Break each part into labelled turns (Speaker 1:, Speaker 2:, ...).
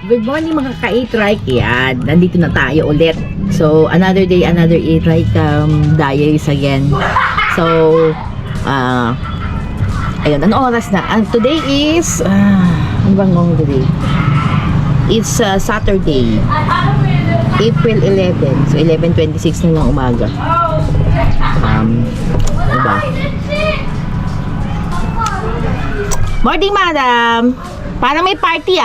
Speaker 1: Good morning mga ka-A-Trike. Yan, nandito na tayo ulit. So, another day, another A-Trike diaries again. So, ayun, anong oras na? Today is, ano bang ngong today? It's Saturday, April 11. So, 11:26 na ng umaga. Ano ba? Morning, madam! Parang may party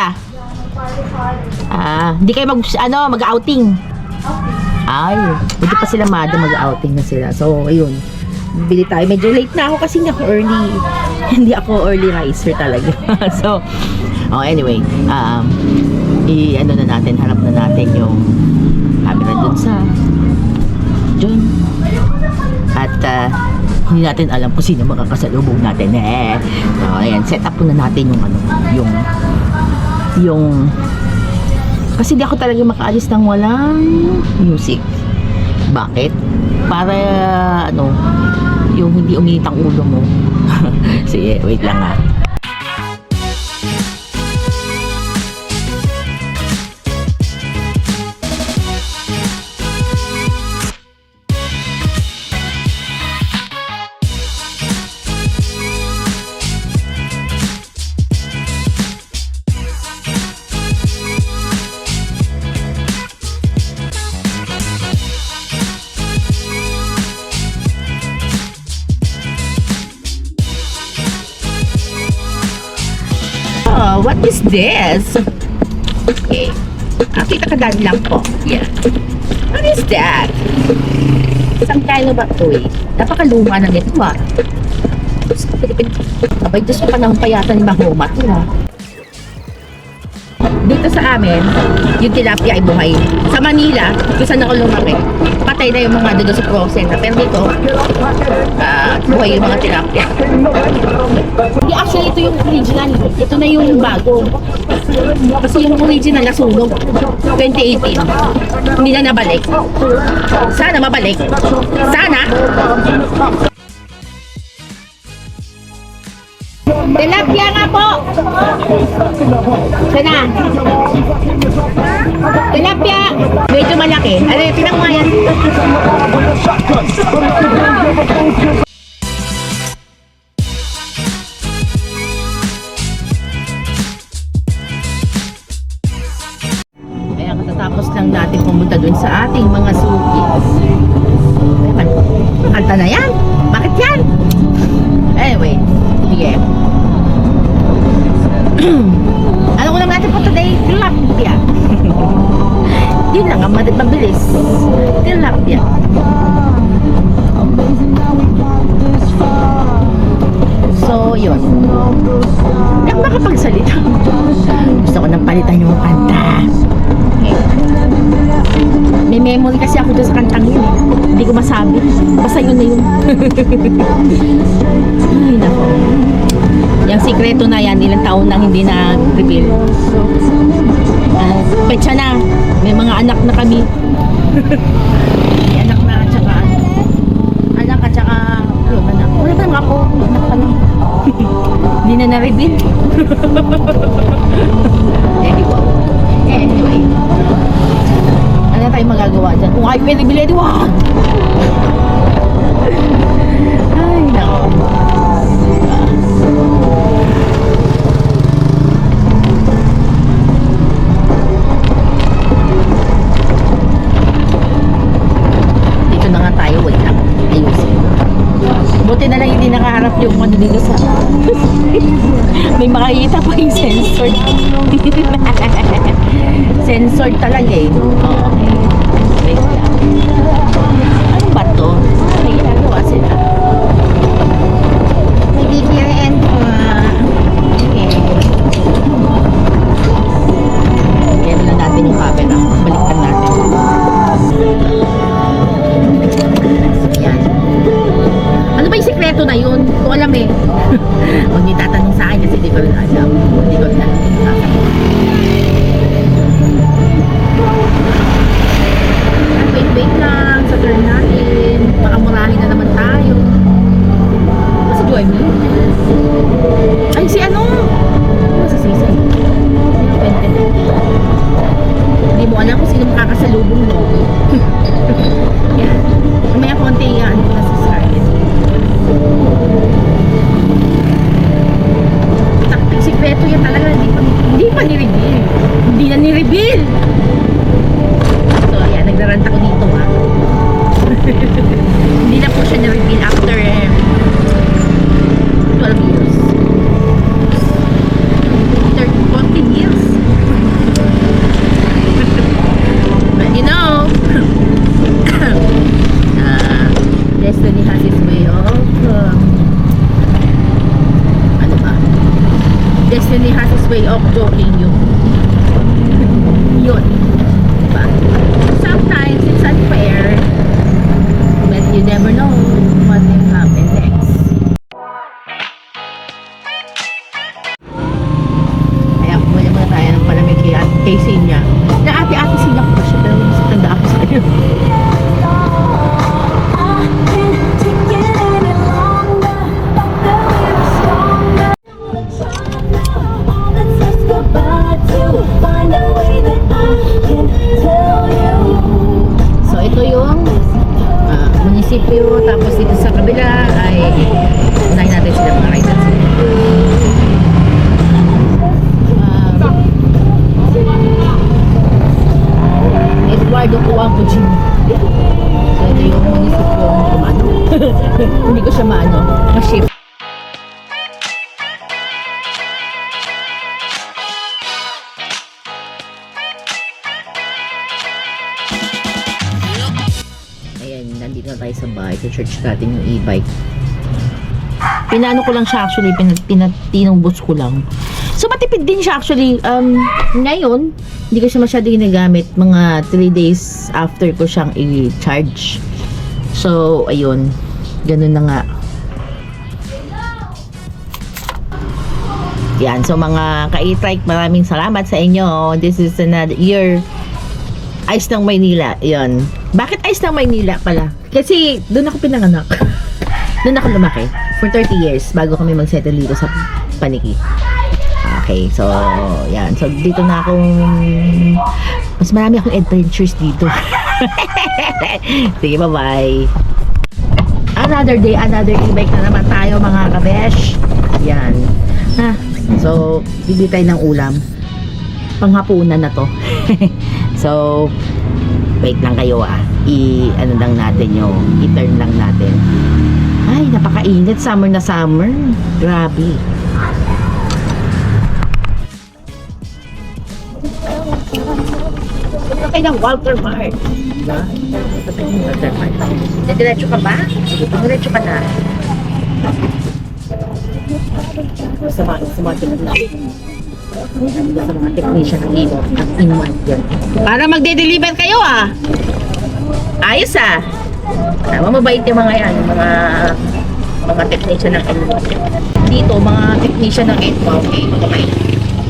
Speaker 1: hindi kayo mag-outing. Ay, hindi pa sila madam, mag-outing na sila. So, ayun. Bili tayo. Medyo late na ako kasi hindi ako early. Hindi ako early riser talaga. So, anyway. Harap na natin yung camera dun sa dun. At, hindi natin alam kung sino makakasalubong natin. Ayan, set up na natin yung kasi di ako talaga makaalis ng walang music. Bakit? Para yung hindi uminit ang ulo mo. Sige, wait lang . What is this? Okay. Kita ka lang po. Yeah. What is that? Isang kilo ba ito Napakaluma na nito Abay, Diyos ko panahon pa yata ni Mahoma ito Dito sa amin, yung tilapia ay buhay. Sa Manila, kung saan ako lumaki, patay na yung mga doon sa frozen. Pero dito, buhay yung mga tilapia. Hindi, actually, ito yung original. Ito na yung bago. Kasi yung original nasunog. 2018. Hindi na nabalik. Sana mabalik. Sana! Tilapia nga po! Sana! Tilapia! Medyo malaki. Tinang mo yan. Kaya katatapos lang natin pumunta dun sa ating mga sukis. Kanta na yan? Bakit yan? Anyway, sige. Ano ko naman natin po today? Tilapia. Yun lang ang mabilis. Tilapia. So, yun. Hindi ako makapagsalita. Gusto ko nang palitan yung kanta. Okay. May memory kasi ako dyan sa kantang yun Hindi ko masabi. Basta yun na yun. Ay, nako. Yung sikreto na yan, ilang taon nang hindi na-reveal. Petsa na. May mga anak na kami. May anak na, tsaka anak at tsaka anak. Wala pa naman ako. Anak pa lang. Hindi na na-reveal. Anyway. Ano tayo magagawa dyan? Kung ay pwede-bili, wag! Ay, nako. Dito na nga tayo, wait lang. Ayusin. Buti na lang hindi nakaharap yung dito sa may makikita pa yung sensor. Sensor talaga Oo. Wait lang. Ano ba to? May ginagawa sila. Nagigiraan ko. Okay. Ayan na natin yung camera. Balikan natin. Ayan. Ano ba yung sikreto na yun? Kung alam Huwag niyo tatanong sa akin kasi di ko rin alam. Hindi ko rin alam. Wait lang sa turn natin. Baka murahin na naman tayo. Kasi join me. Ay, si ano? Si Sisay. 20. ito yan talaga, hindi pa ni-reveal. Hindi na ni-reveal. So, ayan, nagrarant ako dito, ha. Hindi na po siya ni-reveal after 12 years. 14 years. But you know, destiny has its way of ano ba? Destiny has its way of joking you. Yun. Diba? Sometimes it's unfair, but you never know what will happen next. Kaya muna muna tayo ng palamig kay Sinya. Na ate-ate Sinya ko siya, pero mas tanda ako sa kanya. So ito yung munisipyo, tapos dito sa kabila ay unahin natin sila mga riders. Eduardo Cuauhtémoc Jr. So ito yung munisipyo kumano. Hindi ko siya maano, ma-shift. Ayan, nandito na tayo sa bahay. Sa church natin yung e-bike. Pinano ko lang siya actually, tinubos ko lang. So matipid din siya actually. Ngayon, hindi ko siya masyado ginagamit. Mga 3 days after ko siyang i-charge. So, ayun. Ganun na nga. Yan. So, mga ka-e-trike, maraming salamat sa inyo. This is another year. Ayos ng Maynila. Yan. Bakit ayos ng Maynila pala? Kasi, doon ako pinanganak. Doon ako lumaki. For 30 years, bago kami mag-settle dito sa Paniki. Okay, so, yan. So, dito na akong, mas marami akong adventures dito. Sige, bye-bye. Another day, another e-bike na naman tayo, mga kabesh. Yan. Ha? So, bibili tayo ng ulam. Panghapunan na to. So, wait lang kayo ano lang natin yung, i-turn lang natin. Ay, napakainit. Summer na summer. Grabe. Ito ng Walter Mart. Diba? Ito ng Walter Mart. Diretso ka ba? Sige, diretso ka na. Sa mga technician. Sa mga technician ng Imo. At Inuan yan. Para magde-deliver kayo Ayos mabait yung mga yan. Mga technician ng Inuan. Dito, mga technician ng Inuan. Okay, mabait.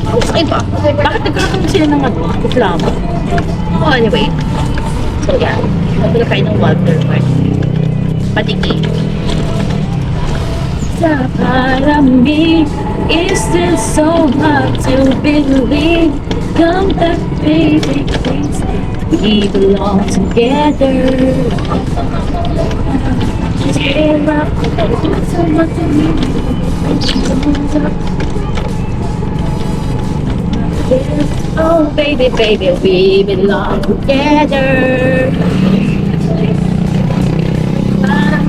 Speaker 1: Okay ba? Bakit nagkakaroon sila ng reklamo? Oh, anyway. So, yan. Magpula kayo ng Walter Mart. Patiki. Sa parami, is it so hard to believe? Come back, baby, please. We belong together. Stay up, so much to me. Oh baby, baby, we belong together.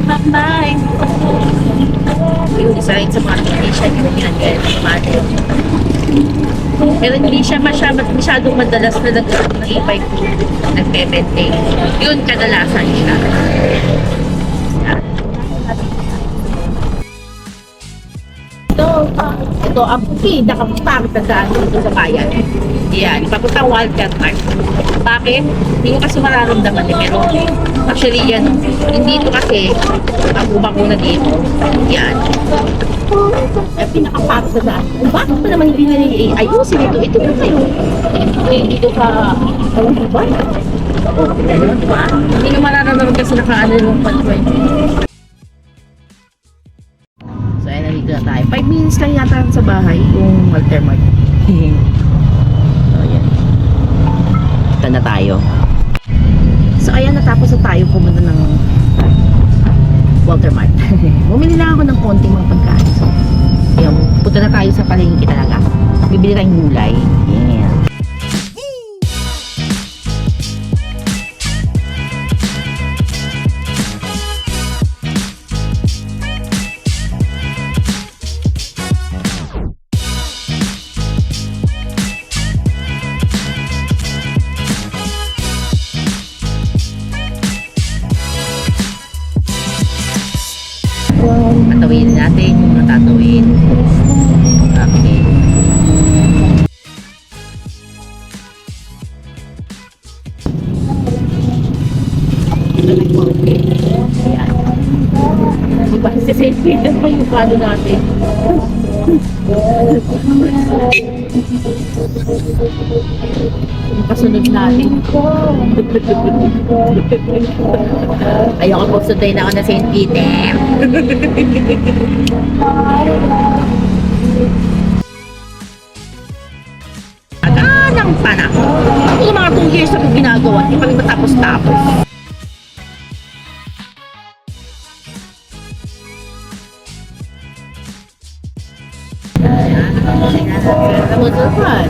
Speaker 1: My mind. Yung isa rin sa mga technician yun yan, pero hindi siya masyadong madalas na ng e-bike nagpe-maintain. Yun kadalasan siya. Ito ang pinakapangit na daan dito sa bayan. Yan, papuntang Walter Mart. Bakit? Hindi ko kasi mararamdaman pero actually yan, hindi ito kasi bako na dito. Yan. Ang pinakapangit na daan. Bakit pa naman hindi na ayusin ito? Ito na kayo. Dito ka walang iba. Diba? Hindi ka mararamdaman kasi nakaano yung control. So, ayan, nandito na tayo. 5 minutes lang yata sa bahay yung Walter Mart. So, ayan. Ito na tayo. So, ayan, natapos na tayo pumunta ng Walter Mart. Bumili lang ako ng konting mga pagkain. So, ayan, punta na tayo sa palengke talaga. Bibili tayong gulay. Yeah. Tatawin natin yung matatawin. Okay. Ayan. Diba, si St. Peter pa yung kado natin. Yung kasunod natin. Ayoko po sunday na ako na St. Peter. Aganang panahon. Yung mga 2 years na kong ginagawa, hindi kami matapos-tapos. Kamutupan.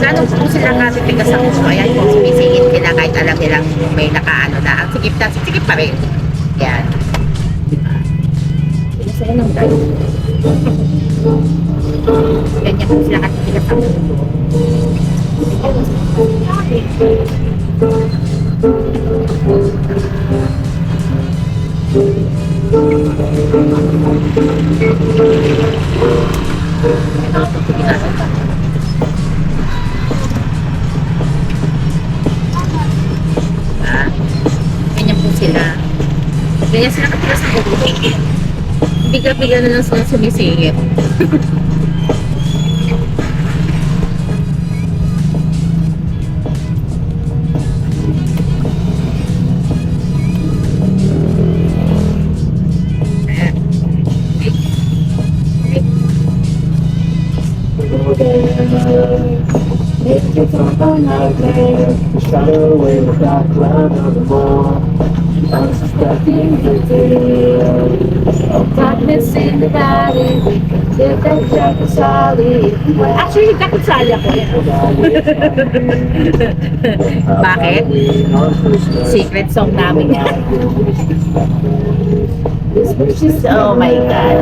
Speaker 1: Gano'n po sila katitigas ang gusto. Ayan po, sumisingit sila kahit alam nilang may nakaano na. Ang sikip pa rin. Yan. Sila ng dahil. Ganyan po sila katitigas ang gusto. Ganyan sila katigas ng ulo. Bigla-bigla na lang sila sumisingit.
Speaker 2: Unsuspecting the deal of darkness in the valley. If that jack is solid.
Speaker 1: Actually, kakutsali ako. Bakit? Secret song namin yan. Oh my God.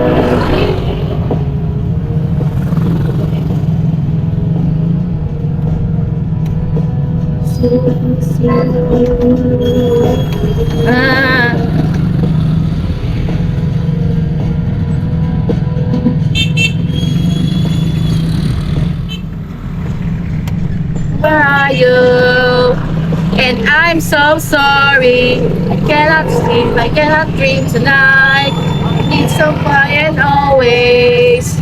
Speaker 1: Ah. Where are you? And I'm so sorry. I cannot sleep, I cannot dream tonight. Need so quiet always.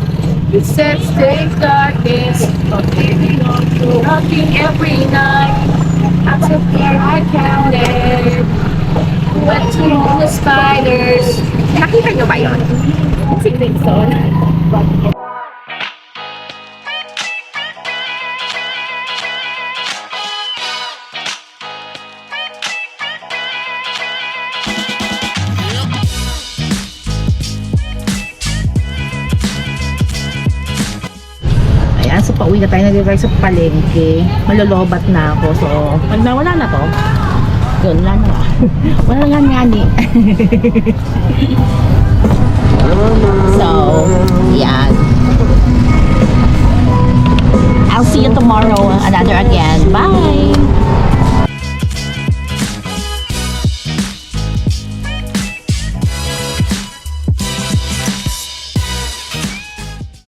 Speaker 1: You said stay darkness, but baby, knocking every night. I'm so here, I counted. Went to all the spiders. Nakita nyo ba yun? Si Crimson. Ayan, so pauwi na tayo, nag-drive sa palengke. Malolobat na ako, so pag nawala na to, yun, wala na. Wala nga nga ni. So, yan. I'll see you tomorrow, another again. Bye!